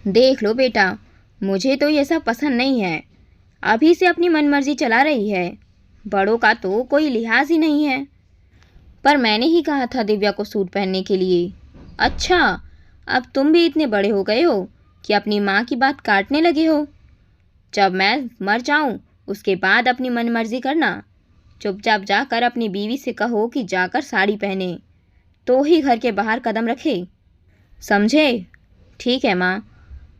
देख लो बेटा, मुझे तो ये सब पसंद नहीं है। अभी से अपनी मनमर्जी चला रही है। बड़ों का तो कोई लिहाज ही नहीं है। पर मैंने ही कहा था दिव्या को सूट पहनने के लिए। अच्छा, अब तुम भी इतने बड़े हो गए हो कि अपनी माँ की बात काटने लगे हो। जब मैं मर जाऊं उसके बाद अपनी मनमर्जी करना। चुपचाप जाकर अपनी बीवी से कहो कि जाकर साड़ी पहने, तो ही घर के बाहर कदम रखे, समझे? ठीक है माँ।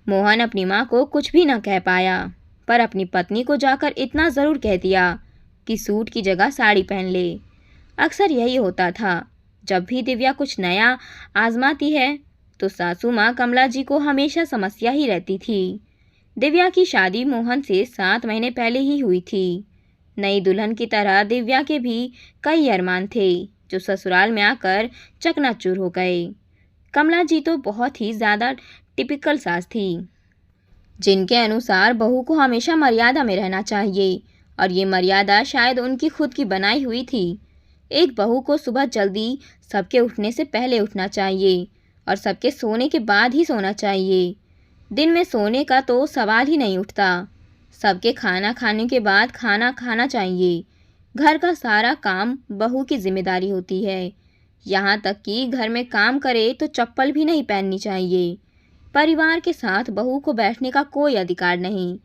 मोहन अपनी माँ को कुछ भी न कह पाया, पर अपनी पत्नी को जाकर इतना ज़रूर कह दिया कि सूट की जगह साड़ी पहन ले। अक्सर यही होता था। जब भी दिव्या कुछ नया आजमाती है तो सासू माँ कमला जी को हमेशा समस्या ही रहती थी। दिव्या की शादी मोहन से 7 महीने पहले ही हुई थी। नई दुल्हन की तरह दिव्या के भी कई अरमान थे जो ससुराल में आकर चकनाचूर हो गए। कमला जी तो बहुत ही ज़्यादा टिपिकल सास थी, जिनके अनुसार बहू को हमेशा मर्यादा में रहना चाहिए, और ये मर्यादा शायद उनकी खुद की बनाई हुई थी। एक बहू को सुबह जल्दी सबके उठने से पहले उठना चाहिए और सबके सोने के बाद ही सोना चाहिए। दिन में सोने का तो सवाल ही नहीं उठता। सबके खाना खाने के बाद खाना खाना चाहिए। घर का सारा काम बहू की जिम्मेदारी होती है। यहाँ तक कि घर में काम करे तो चप्पल भी नहीं पहननी चाहिए। परिवार के साथ बहू को बैठने का कोई अधिकार नहीं।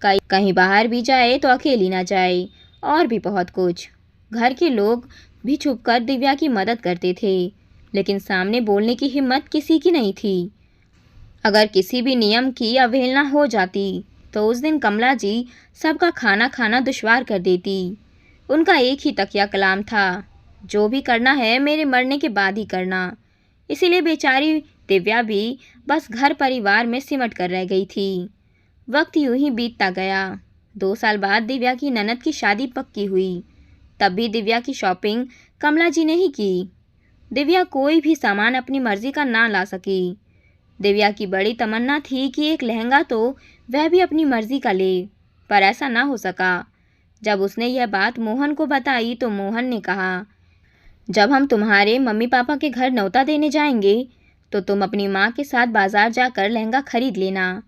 कहीं बाहर भी जाए तो अकेली ना जाए, और भी बहुत कुछ। घर के लोग भी छुपकर दिव्या की मदद करते थे, लेकिन सामने बोलने की हिम्मत किसी की नहीं थी। अगर किसी भी नियम की अवहेलना हो जाती तो उस दिन कमला जी सबका खाना खाना दुश्वार कर देती। उनका एक ही तकिया कलाम था, जो भी करना है मेरे मरने के बाद ही करना। इसीलिए बेचारी दिव्या भी बस घर परिवार में सिमट कर रह गई थी। वक्त यूं ही बीतता गया। 2 साल बाद दिव्या की ननद की शादी पक्की हुई। तब भी दिव्या की शॉपिंग कमला जी ने ही की। दिव्या कोई भी सामान अपनी मर्जी का ना ला सकी। दिव्या की बड़ी तमन्ना थी कि एक लहंगा तो वह भी अपनी मर्जी का ले, पर ऐसा ना हो सका। जब उसने यह बात मोहन को बताई तो मोहन ने कहा, जब हम तुम्हारे मम्मी पापा के घर न्योता देने जाएंगे तो तुम अपनी माँ के साथ बाजार जाकर लहंगा खरीद लेना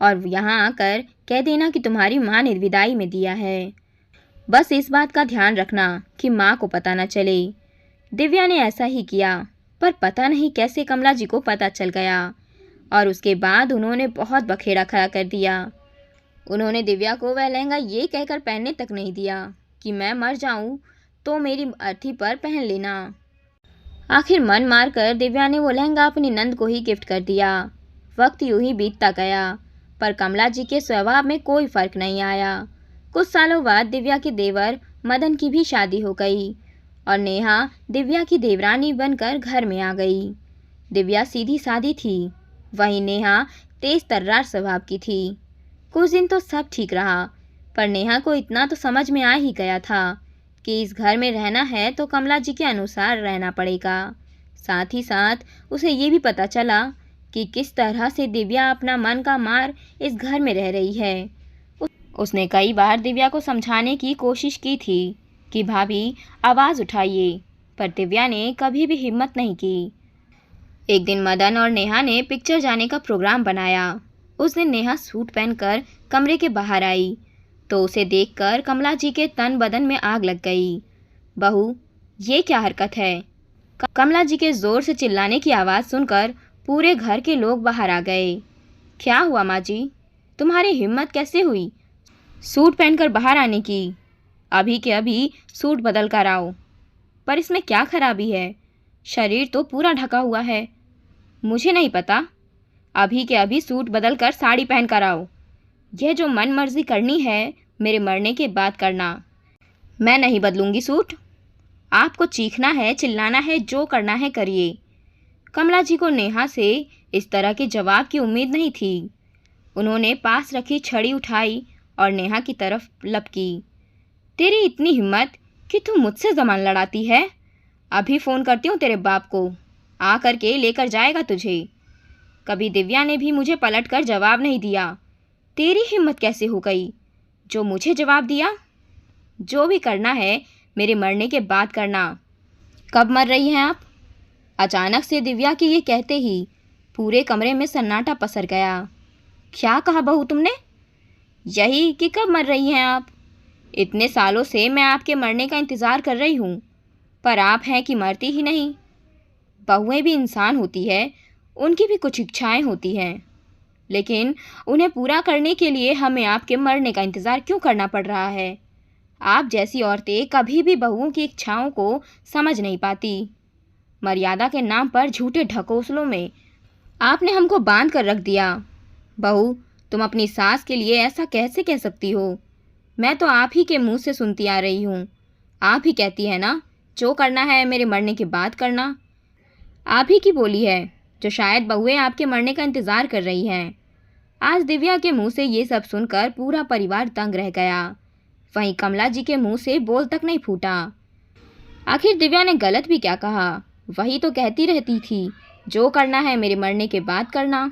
और यहाँ आकर कह देना कि तुम्हारी माँ ने विदाई में दिया है। बस इस बात का ध्यान रखना कि माँ को पता न चले। दिव्या ने ऐसा ही किया, पर पता नहीं कैसे कमला जी को पता चल गया और उसके बाद उन्होंने बहुत बखेड़ा खड़ा कर दिया। उन्होंने दिव्या को वह लहंगा ये कहकर पहनने तक नहीं दिया कि मैं मर जाऊं तो मेरी अर्थी पर पहन लेना। आखिर मन मार कर दिव्या ने वो लहंगा अपनी नंद को ही गिफ्ट कर दिया। वक्त यूं ही बीतता गया, पर कमला जी के स्वभाव में कोई फर्क नहीं आया। कुछ सालों बाद दिव्या के देवर मदन की भी शादी हो गई और नेहा दिव्या की देवरानी बनकर घर में आ गई। दिव्या सीधी सादी थी, वहीं नेहा तेज तर्रार स्वभाव की थी। कुछ दिन तो सब ठीक रहा, पर नेहा को इतना तो समझ में आ ही गया था कि इस घर में रहना है तो कमला जी के अनुसार रहना पड़ेगा। साथ ही साथ उसे ये भी पता चला कि किस तरह से दिव्या अपना मन का मार इस घर में रह रही है। उसने कई बार दिव्या को समझाने की कोशिश की थी कि भाभी आवाज़ उठाइए, पर दिव्या ने कभी भी हिम्मत नहीं की। एक दिन मदन और नेहा ने पिक्चर जाने का प्रोग्राम बनाया। उस दिन नेहा सूट पहनकर कमरे के बाहर आई तो उसे देखकर कमला जी के तन बदन में आग लग गई। बहू, ये क्या हरकत है? कमला जी के ज़ोर से चिल्लाने की आवाज़ सुनकर पूरे घर के लोग बाहर आ गए। क्या हुआ माँ जी? तुम्हारी हिम्मत कैसे हुई सूट पहनकर बाहर आने की? अभी के अभी सूट बदल कर आओ। पर इसमें क्या खराबी है? शरीर तो पूरा ढका हुआ है। मुझे नहीं पता। अभी के अभी सूट बदल कर साड़ी पहन कर आओ। यह जो मन मर्जी करनी है मेरे मरने के बाद करना। मैं नहीं बदलूंगी सूट। आपको चीखना है, चिल्लाना है, जो करना है करिए। कमला जी को नेहा से इस तरह के जवाब की उम्मीद नहीं थी। उन्होंने पास रखी छड़ी उठाई और नेहा की तरफ लपकी। तेरी इतनी हिम्मत कि तू मुझसे ज़बान लड़ाती है? अभी फ़ोन करती हूँ तेरे बाप को, आ करके लेकर जाएगा तुझे। कभी दिव्या ने भी मुझे पलट कर जवाब नहीं दिया। तेरी हिम्मत कैसे हो गई जो मुझे जवाब दिया? जो भी करना है मेरे मरने के बाद करना। कब मर रही हैं आप? अचानक से दिव्या के ये कहते ही पूरे कमरे में सन्नाटा पसर गया। क्या कहा बहू तुमने? यही कि कब मर रही हैं आप? इतने सालों से मैं आपके मरने का इंतज़ार कर रही हूँ, पर आप हैं कि मरती ही नहीं। बहुएं भी इंसान होती है, उनकी भी कुछ इच्छाएं होती हैं, लेकिन उन्हें पूरा करने के लिए हमें आपके मरने का इंतज़ार क्यों करना पड़ रहा है? आप जैसी औरतें कभी भी बहुओं की इच्छाओं को समझ नहीं पाती। मर्यादा के नाम पर झूठे ढकोसलों में आपने हमको बांध कर रख दिया। बहू, तुम अपनी सास के लिए ऐसा कैसे कह सकती हो? मैं तो आप ही के मुंह से सुनती आ रही हूँ। आप ही कहती है ना, जो करना है मेरे मरने के बाद करना। आप ही की बोली है, जो शायद बहुएं आपके मरने का इंतज़ार कर रही हैं। आज दिव्या के मुंह से ये सब सुनकर पूरा परिवार दंग रह गया। वहीं कमला जी के मुंह से बोल तक नहीं फूटा। आखिर दिव्या ने गलत भी क्या कहा? वही तो कहती रहती थी, जो करना है मेरे मरने के बाद करना।